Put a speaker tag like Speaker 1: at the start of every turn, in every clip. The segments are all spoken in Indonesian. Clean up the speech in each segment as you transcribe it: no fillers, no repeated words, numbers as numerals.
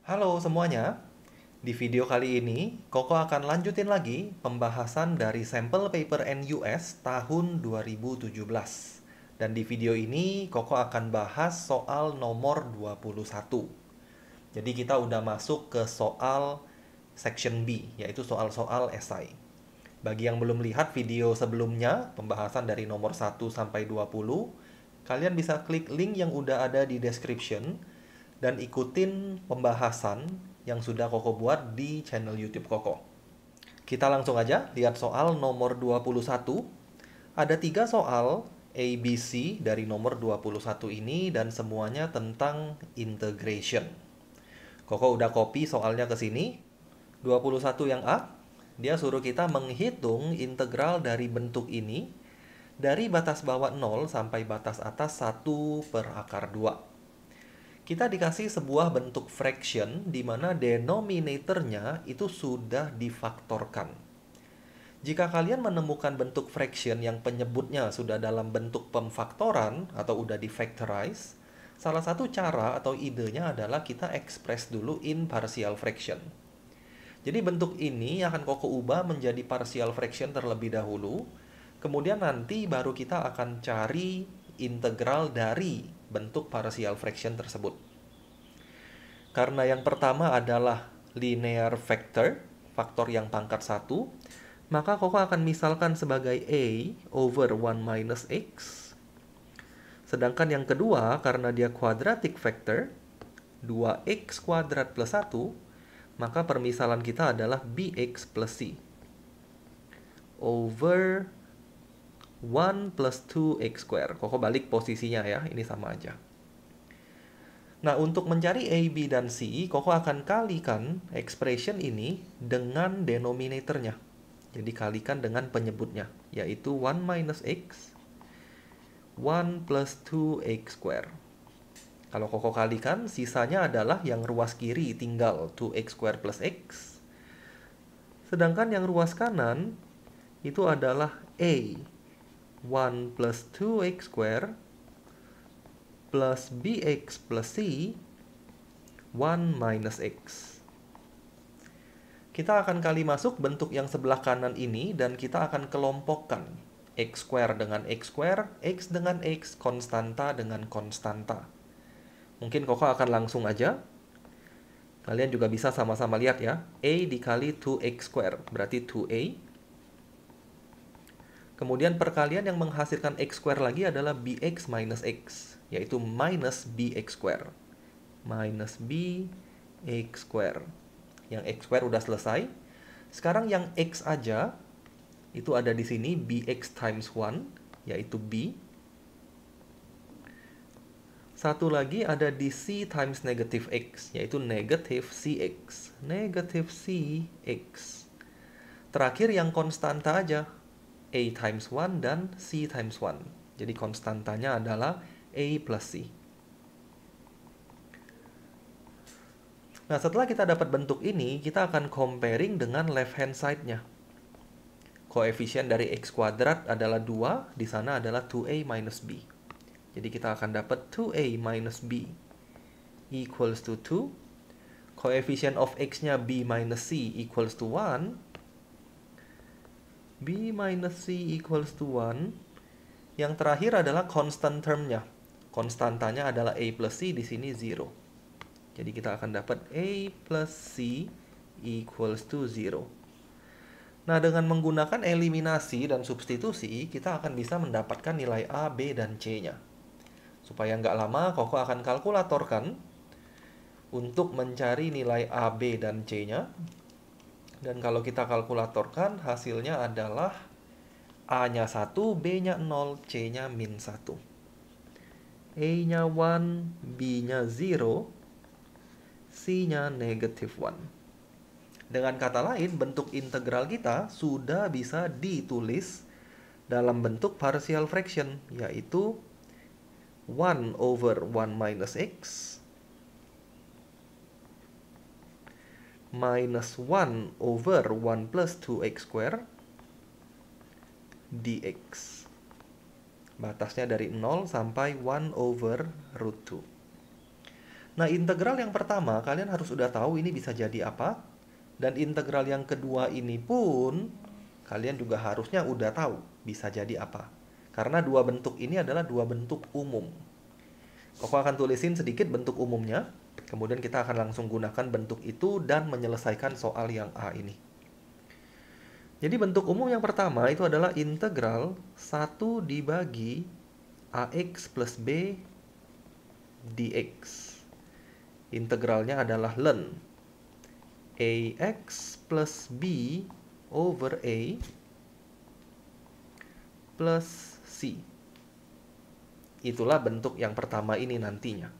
Speaker 1: Halo semuanya, di video kali ini Koko akan lanjutin lagi pembahasan dari sampel paper NUS tahun 2017. Dan di video ini Koko akan bahas soal nomor 21. Jadi kita udah masuk ke soal section B, yaitu soal-soal esai. Bagi yang belum lihat video sebelumnya, pembahasan dari nomor 1 sampai 20, kalian bisa klik link yang udah ada di description dan ikutin pembahasan yang sudah Koko buat di channel YouTube Koko. Kita langsung aja lihat soal nomor 21. Ada 3 soal A, B, C dari nomor 21 ini dan semuanya tentang integration. Koko udah copy soalnya ke sini. 21 yang A, dia suruh kita menghitung integral dari bentuk ini dari batas bawah 0 sampai batas atas 1/2. Kita dikasih sebuah bentuk fraction di mana denominatornya itu sudah difaktorkan. Jika kalian menemukan bentuk fraction yang penyebutnya sudah dalam bentuk pemfaktoran atau udah difactorize, salah satu cara atau idenya adalah kita express dulu in partial fraction. Jadi bentuk ini akan Koko ubah menjadi partial fraction terlebih dahulu. Kemudian nanti baru kita akan cari integral dari bentuk partial fraction tersebut. Karena yang pertama adalah linear factor, faktor yang pangkat 1, maka Koko akan misalkan sebagai A over 1 minus X. Sedangkan yang kedua, karena dia quadratic factor, 2X kuadrat plus 1, maka permisalan kita adalah BX plus C over 1 plus 2X square. Koko balik posisinya ya, ini sama aja. Nah, untuk mencari A, B, dan C, Koko akan kalikan expression ini dengan denominatornya. Jadi kalikan dengan penyebutnya, yaitu 1 minus X, 1 plus 2X square. Kalau Koko kalikan, sisanya adalah yang ruas kiri tinggal 2X square plus X. Sedangkan yang ruas kanan itu adalah A, 1 plus 2X square plus BX plus C, 1 minus X. Kita akan kali masuk bentuk yang sebelah kanan ini dan kita akan kelompokkan X square dengan X square, X dengan X, konstanta dengan konstanta. Mungkin Koko akan langsung aja. Kalian juga bisa sama-sama lihat ya. A dikali 2X square, berarti 2A. Kemudian perkalian yang menghasilkan X square lagi adalah BX minus X, yaitu minus BX square. Minus BX square. Yang X square udah selesai. Sekarang yang X aja, itu ada di sini BX times 1, yaitu B. Satu lagi ada di C times negative X, yaitu negative CX. Negative CX. Terakhir yang konstanta aja, A times 1 dan C times 1. Jadi konstantanya adalah A plus C. Nah, setelah kita dapat bentuk ini, kita akan comparing dengan left hand side-nya. Koefisien dari X kuadrat adalah 2, di sana adalah 2A minus B. Jadi kita akan dapat 2A minus B equals to 2. Koefisien of X-nya B minus C equals to 1. B minus C equals to 1. Yang terakhir adalah constant term-nya. Konstantanya adalah A plus C, di sini 0. Jadi kita akan dapat A plus C equals to 0. Nah, dengan menggunakan eliminasi dan substitusi, kita akan bisa mendapatkan nilai A, B, dan C-nya. Supaya nggak lama, Koko akan kalkulatorkan untuk mencari nilai A, B, dan C-nya. Dan kalau kita kalkulatorkan, hasilnya adalah A-nya 1, B-nya 0, C-nya min 1. A-nya 1, B-nya 0, C-nya negative 1. Dengan kata lain, bentuk integral kita sudah bisa ditulis dalam bentuk partial fraction, yaitu 1 over 1 minus X minus 1 over 1 plus 2X square dx. Batasnya dari 0 sampai 1 over root 2. Nah, integral yang pertama kalian harus udah tahu ini bisa jadi apa. Dan integral yang kedua ini pun kalian juga harusnya udah tahu bisa jadi apa. Karena dua bentuk ini adalah dua bentuk umum. Koko akan tulisin sedikit bentuk umumnya. Kemudian kita akan langsung gunakan bentuk itu dan menyelesaikan soal yang A ini. Jadi bentuk umum yang pertama itu adalah integral 1 dibagi AX plus B dx. Integralnya adalah ln AX plus B over A plus C. Itulah bentuk yang pertama ini nantinya.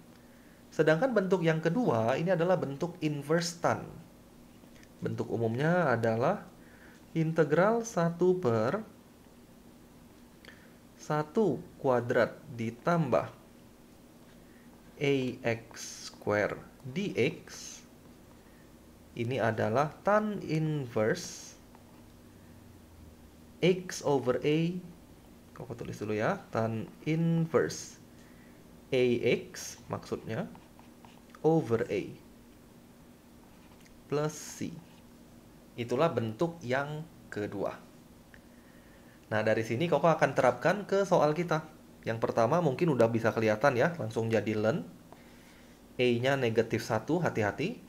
Speaker 1: Sedangkan bentuk yang kedua ini adalah bentuk inverse tan. Bentuk umumnya adalah integral 1 per 1 kuadrat ditambah AX square dx. Ini adalah tan inverse X over A. Kau tulis dulu ya, tan inverse AX maksudnya over A plus C. Itulah bentuk yang kedua. Nah, dari sini Koko akan terapkan ke soal kita. Yang pertama mungkin udah bisa kelihatan ya, langsung jadi ln. A-nya negatif 1, hati-hati.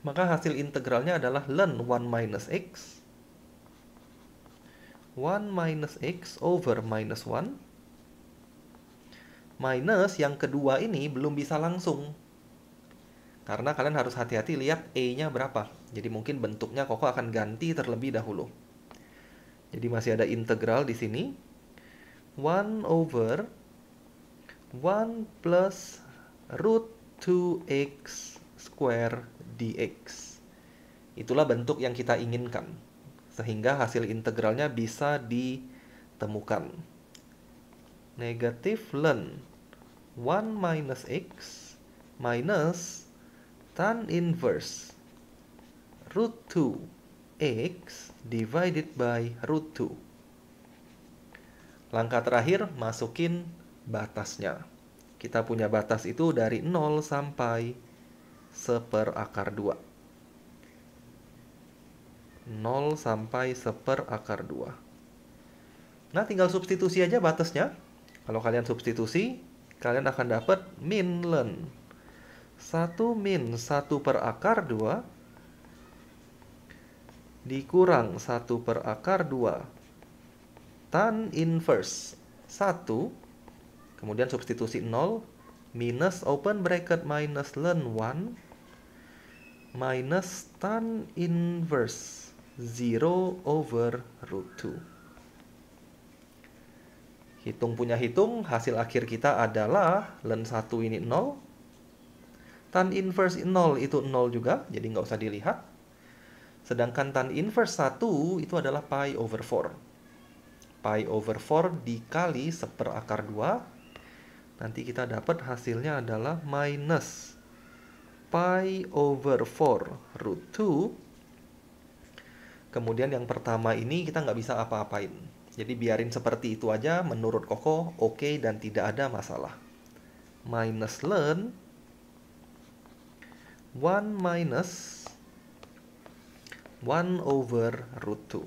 Speaker 1: Maka hasil integralnya adalah ln 1 minus X. 1 minus X over minus 1. Minus yang kedua ini belum bisa langsung. Karena kalian harus hati-hati lihat A-nya berapa. Jadi mungkin bentuknya Koko akan ganti terlebih dahulu. Jadi masih ada integral di sini. 1 over 1 plus root 2x square dx. Itulah bentuk yang kita inginkan. Sehingga hasil integralnya bisa ditemukan. Negatif ln 1 minus x minus tan inverse root 2 x divided by root 2. Langkah terakhir, masukin batasnya. Kita punya batas itu dari 0 sampai 1/2. 0 sampai 1/2. Nah, tinggal substitusi aja batasnya. Kalau kalian substitusi, kalian akan dapat min ln 1 min 1/2 dikurang 1/2 tan inverse 1, kemudian substitusi 0, minus open bracket minus ln 1 minus tan inverse 0 over root 2. Hitung punya hitung, hasil akhir kita adalah ln 1 ini 0. Tan inverse 0 itu 0 juga, jadi nggak usah dilihat. Sedangkan tan inverse 1 itu adalah pi over 4. Pi over 4 dikali 1/2. Nanti kita dapat hasilnya adalah minus pi over 4 root 2. Kemudian yang pertama ini kita nggak bisa apa-apain. Jadi biarin seperti itu aja, menurut Koko oke dan tidak ada masalah. Minus ln 1 minus 1 over root 2.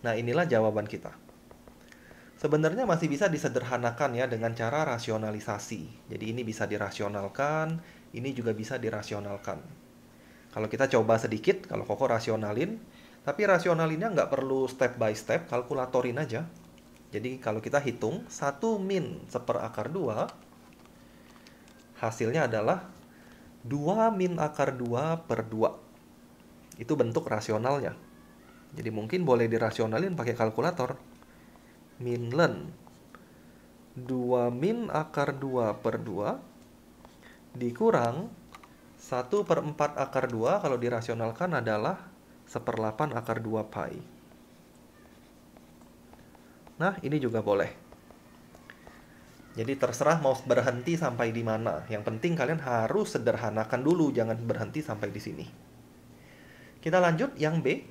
Speaker 1: Nah, inilah jawaban kita. Sebenarnya masih bisa disederhanakan ya dengan cara rasionalisasi. Jadi ini bisa dirasionalkan, ini juga bisa dirasionalkan. Kalau kita coba sedikit, kalau Koko rasionalin, tapi rasionalinnya nggak perlu step by step, kalkulatorin aja. Jadi kalau kita hitung, 1 min 1/2, hasilnya adalah 2 min akar 2 per 2. Itu bentuk rasionalnya. Jadi mungkin boleh dirasionalin pakai kalkulator. Min ln 2 min akar 2 per 2 dikurang 1/4 akar 2 kalau dirasionalkan adalah 1/8 akar 2 pi. Nah, ini juga boleh. Jadi terserah mau berhenti sampai di mana. Yang penting kalian harus sederhanakan dulu, jangan berhenti sampai di sini. Kita lanjut yang B.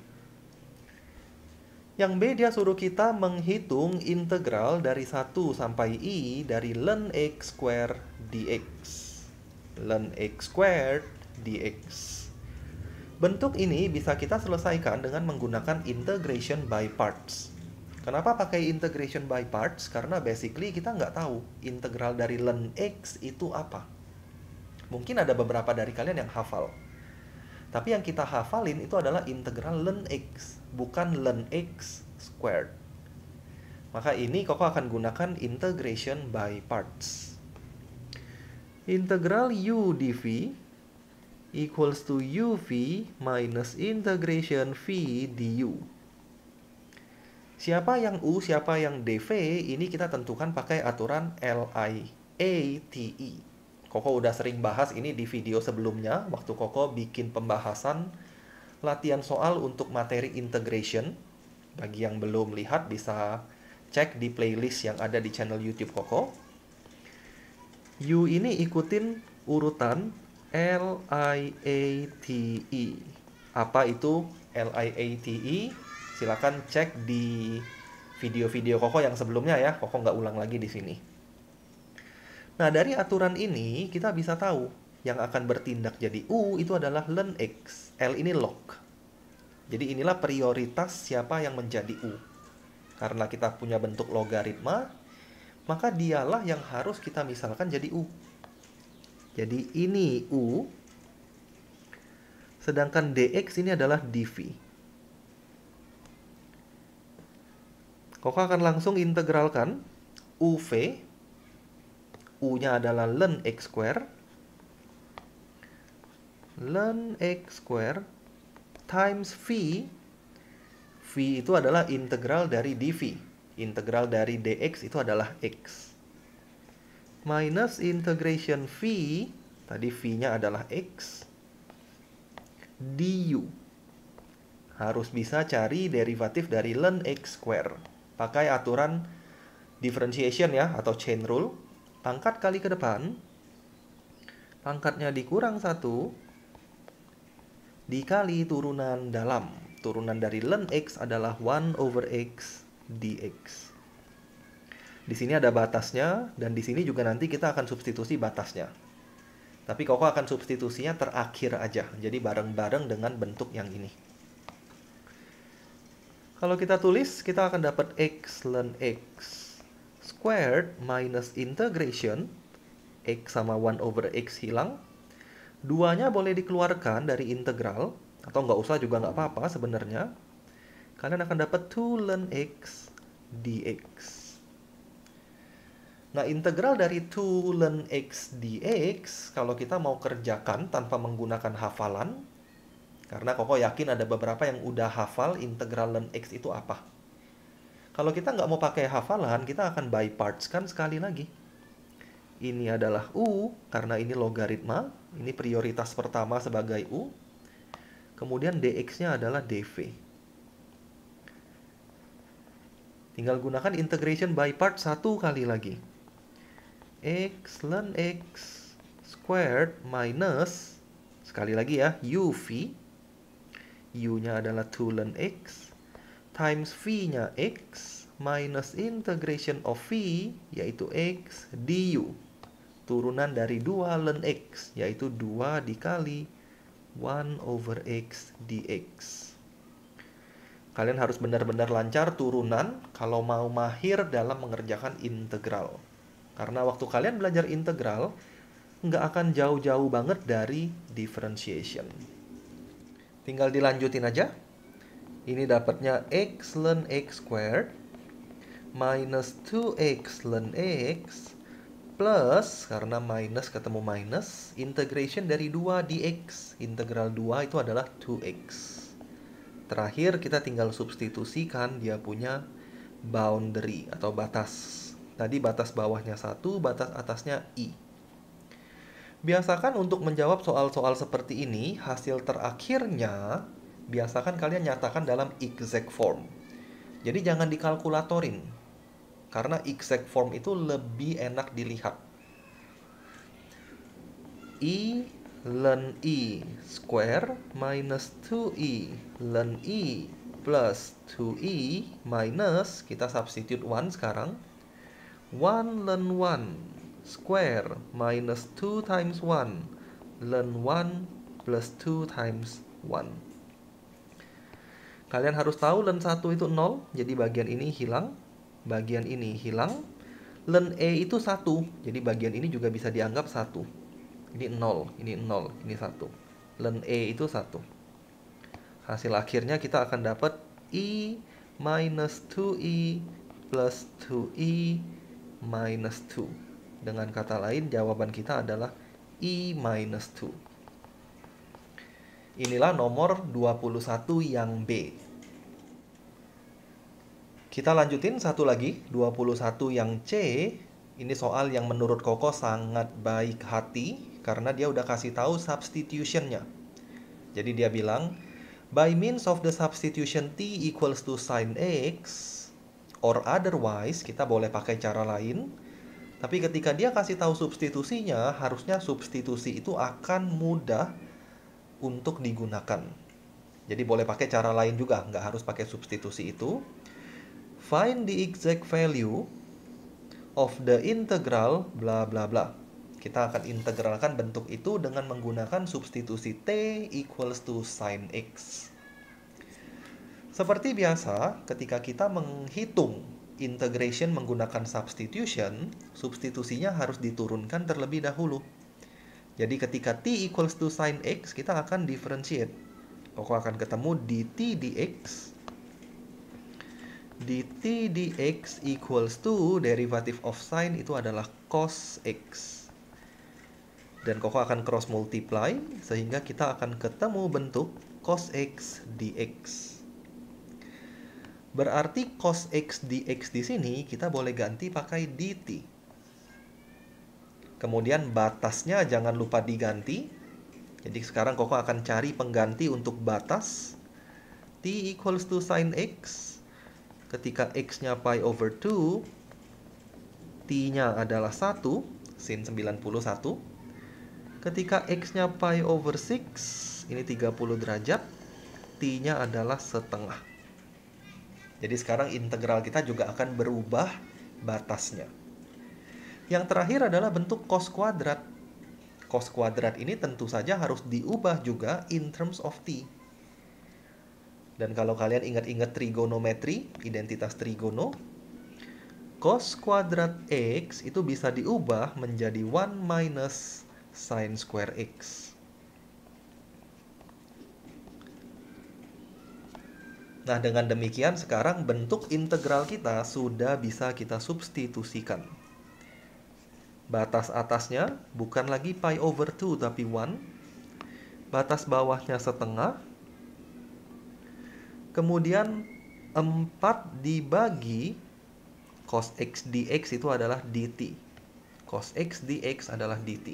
Speaker 1: Yang B dia suruh kita menghitung integral dari 1 sampai I dari ln x square dx. Ln x squared dx. Bentuk ini bisa kita selesaikan dengan menggunakan integration by parts. Kenapa pakai integration by parts? Karena basically kita nggak tahu integral dari ln x itu apa. Mungkin ada beberapa dari kalian yang hafal. Tapi yang kita hafalin itu adalah integral ln x, bukan ln x squared. Maka ini Koko akan gunakan integration by parts. Integral u dv equals to uv minus integration v du. Siapa yang u, siapa yang dv, ini kita tentukan pakai aturan LIATE. Koko udah sering bahas ini di video sebelumnya, waktu Koko bikin pembahasan latihan soal untuk materi integration. Bagi yang belum lihat bisa cek di playlist yang ada di channel YouTube Koko. U ini ikutin urutan LIATE. Apa itu LIATE? Silakan cek di video-video Koko yang sebelumnya ya. Koko nggak ulang lagi di sini. Nah, dari aturan ini kita bisa tahu yang akan bertindak jadi U itu adalah ln X. L ini log. Jadi inilah prioritas siapa yang menjadi U. Karena kita punya bentuk logaritma, maka dialah yang harus kita misalkan jadi U. Jadi ini U, sedangkan dx ini adalah dv. Koko akan langsung integralkan UV. U-nya adalah ln x square. Ln x square times V. V itu adalah integral dari dv. Integral dari dx itu adalah x. Minus integration V. Tadi V-nya adalah x. Du. Harus bisa cari derivatif dari ln x square. Pakai aturan differentiation ya, atau chain rule. Pangkat kali ke depan, pangkatnya dikurang 1, dikali turunan dalam. Turunan dari ln x adalah 1 over x dx. Di sini ada batasnya, dan di sini juga nanti kita akan substitusi batasnya. Tapi Koko akan substitusinya terakhir aja, jadi bareng-bareng dengan bentuk yang ini. Kalau kita tulis, kita akan dapat x ln x squared minus integration x sama 1 over x hilang. 2-nya boleh dikeluarkan dari integral, atau nggak usah juga nggak apa-apa sebenarnya. Kalian akan dapat 2 ln x dx. Nah, integral dari 2 ln x dx, kalau kita mau kerjakan tanpa menggunakan hafalan, karena Koko yakin ada beberapa yang udah hafal integral ln x itu apa. Kalau kita nggak mau pakai hafalan, kita akan by parts kan sekali lagi. Ini adalah U, karena ini logaritma. Ini prioritas pertama sebagai U. Kemudian dx-nya adalah dv. Tinggal gunakan integration by parts satu kali lagi. X ln x squared minus, sekali lagi ya, uv. U-nya adalah 2 ln x. Times V-nya X minus integration of V, yaitu X du. Turunan dari 2 ln X, yaitu 2 dikali 1 over X dx. Kalian harus benar-benar lancar turunan kalau mau mahir dalam mengerjakan integral. Karena waktu kalian belajar integral, nggak akan jauh-jauh banget dari differentiation. Tinggal dilanjutin aja. Ini dapatnya x ln x squared minus 2x ln x plus, karena minus ketemu minus, integration dari 2 dx. Integral 2 itu adalah 2x. Terakhir kita tinggal substitusikan dia punya boundary atau batas. Tadi batas bawahnya 1, batas atasnya i. Biasakan untuk menjawab soal-soal seperti ini, hasil terakhirnya biasakan kalian nyatakan dalam exact form. Jadi jangan dikalkulatorin. Karena exact form itu lebih enak dilihat. I ln i square minus 2i ln i plus 2e minus, kita substitute 1 sekarang. 1 ln 1 square minus 2 times 1 ln 1 plus 2 times 1. Kalian harus tahu ln 1 itu 0, jadi bagian ini hilang, bagian ini hilang. Ln e itu 1, jadi bagian ini juga bisa dianggap 1. Ini 0, ini 0, ini 1. Ln e itu 1. Hasil akhirnya kita akan dapat e minus 2e plus 2e minus 2. Dengan kata lain, jawaban kita adalah e minus 2. Inilah nomor 21 yang B. Kita lanjutin satu lagi, 21 yang C. Ini soal yang menurut Koko sangat baik hati karena dia udah kasih tahu substitution-nya. Jadi dia bilang, by means of the substitution t equals to sin x, or otherwise, kita boleh pakai cara lain. Tapi ketika dia kasih tahu substitusinya, harusnya substitusi itu akan mudah untuk digunakan. Jadi boleh pakai cara lain juga, nggak harus pakai substitusi itu. Find the exact value of the integral bla bla bla. Kita akan integralkan bentuk itu dengan menggunakan substitusi t equals to sin x. Seperti biasa, ketika kita menghitung integration menggunakan substitution, substitusinya harus diturunkan terlebih dahulu. Jadi ketika t equals to sin x, kita akan differentiate. Koko akan ketemu dt dx. dt dx equals to derivative of sin itu adalah cos x. Dan Koko akan cross multiply sehingga kita akan ketemu bentuk cos x dx. Berarti cos x dx di sini kita boleh ganti pakai dt. Kemudian batasnya jangan lupa diganti. Jadi sekarang Koko akan cari pengganti untuk batas. T equals to sin x. Ketika x-nya pi over 2, t-nya adalah 1, sin 91. Ketika x-nya pi over 6, ini 30 derajat, t-nya adalah setengah. Jadi sekarang integral kita juga akan berubah batasnya. Yang terakhir adalah bentuk cos kuadrat. Cos kuadrat ini tentu saja harus diubah juga in terms of t. Dan kalau kalian ingat-ingat trigonometri, identitas trigono, cos kuadrat x itu bisa diubah menjadi 1 minus sin square x. Nah, dengan demikian sekarang bentuk integral kita sudah bisa kita substitusikan. Batas atasnya bukan lagi pi over 2 tapi 1. Batas bawahnya setengah. Kemudian 4 dibagi cos x dx itu adalah dt. Cos x dx adalah dt.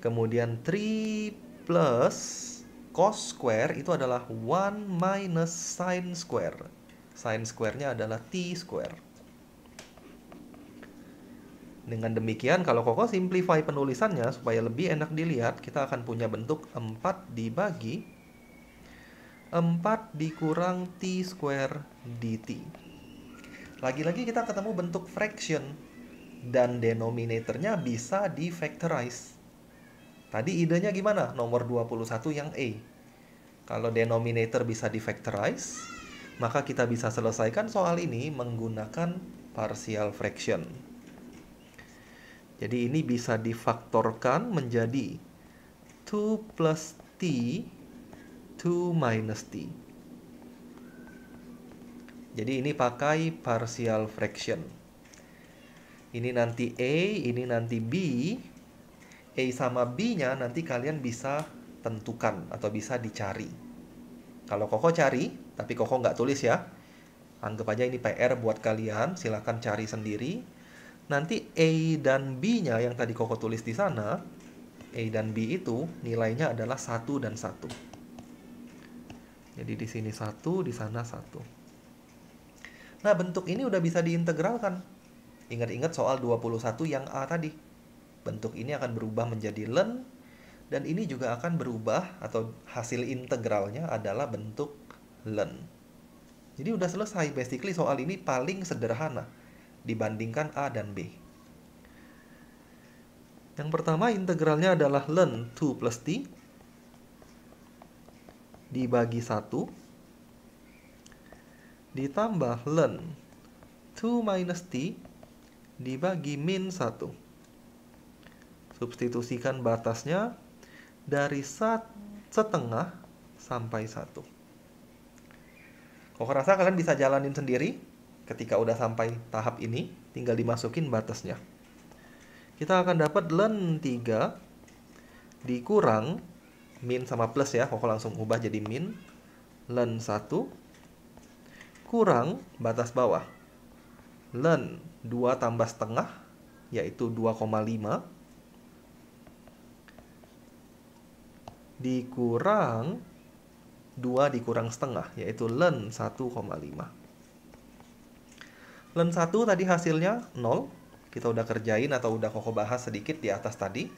Speaker 1: Kemudian 3 plus cos square itu adalah 1 minus sin square. Sin square-nya adalah t square. Dengan demikian, kalau Koko simplify penulisannya supaya lebih enak dilihat, kita akan punya bentuk 4 dibagi 4 dikurang t square dt. Lagi-lagi kita ketemu bentuk fraction. Dan denominatornya bisa di-factorize. Tadi idenya gimana? Nomor 21 yang A. Kalau denominator bisa di-factorize, maka kita bisa selesaikan soal ini menggunakan partial fraction. Jadi ini bisa difaktorkan menjadi 2 plus t 2 minus t. Jadi ini pakai partial fraction. Ini nanti A, ini nanti B. A sama B-nya nanti kalian bisa tentukan atau bisa dicari. Kalau Koko cari, tapi Koko nggak tulis ya. Anggap aja ini PR buat kalian, silakan cari sendiri. Nanti A dan B-nya yang tadi Koko tulis di sana, A dan B itu nilainya adalah 1 dan 1. Jadi di sini 1, di sana 1. Nah, bentuk ini udah bisa diintegralkan. Ingat-ingat soal 21 yang A tadi. Bentuk ini akan berubah menjadi ln, dan ini juga akan berubah atau hasil integralnya adalah bentuk len. Jadi udah selesai. Basically soal ini paling sederhana dibandingkan A dan B. Yang pertama integralnya adalah len 2 plus T dibagi 1 ditambah len 2 minus T dibagi min 1. Substitusikan batasnya dari setengah sampai 1. Kok rasa kalian bisa jalanin sendiri ketika udah sampai tahap ini, tinggal dimasukin batasnya. Kita akan dapat len 3 dikurang min sama plus ya, Koko langsung ubah jadi min, len 1 kurang batas bawah len 2 tambah setengah yaitu 2,5 dikurang 2 dikurang setengah yaitu len 1,5. Len 1 tadi hasilnya 0. Kita udah kerjain atau udah Koko bahas sedikit di atas tadi.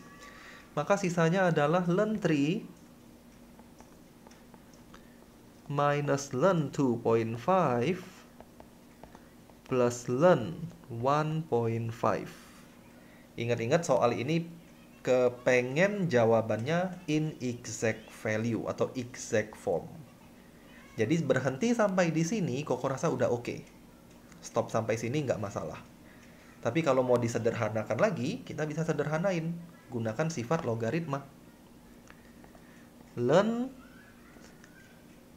Speaker 1: Maka sisanya adalah len 3 minus len 2.5 plus len 1.5. Ingat-ingat soal ini kepengen jawabannya in exact value atau exact form. Jadi berhenti sampai di sini Koko rasa udah oke. Stop sampai sini nggak masalah. Tapi kalau mau disederhanakan lagi, kita bisa sederhanain. Gunakan sifat logaritma. Len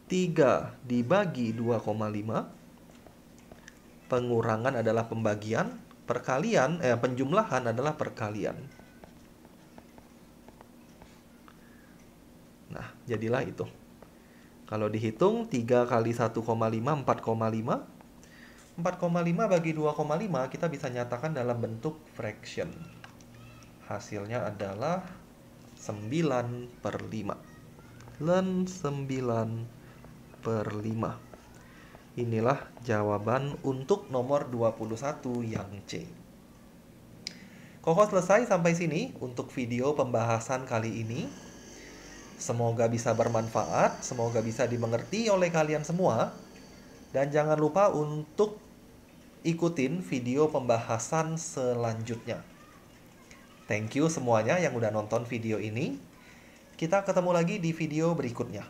Speaker 1: 3 dibagi 2,5. Pengurangan adalah pembagian, penjumlahan adalah perkalian. Nah, jadilah itu. Kalau dihitung 3 kali 1,5, 4,5. 4,5 bagi 2,5 kita bisa nyatakan dalam bentuk fraction. Hasilnya adalah 9/5. Len 9/5. Inilah jawaban untuk nomor 21 yang C. Koko selesai sampai sini untuk video pembahasan kali ini. Semoga bisa bermanfaat, semoga bisa dimengerti oleh kalian semua. Dan jangan lupa untuk ikutin video pembahasan selanjutnya. Thank you semuanya yang udah nonton video ini. Kita ketemu lagi di video berikutnya.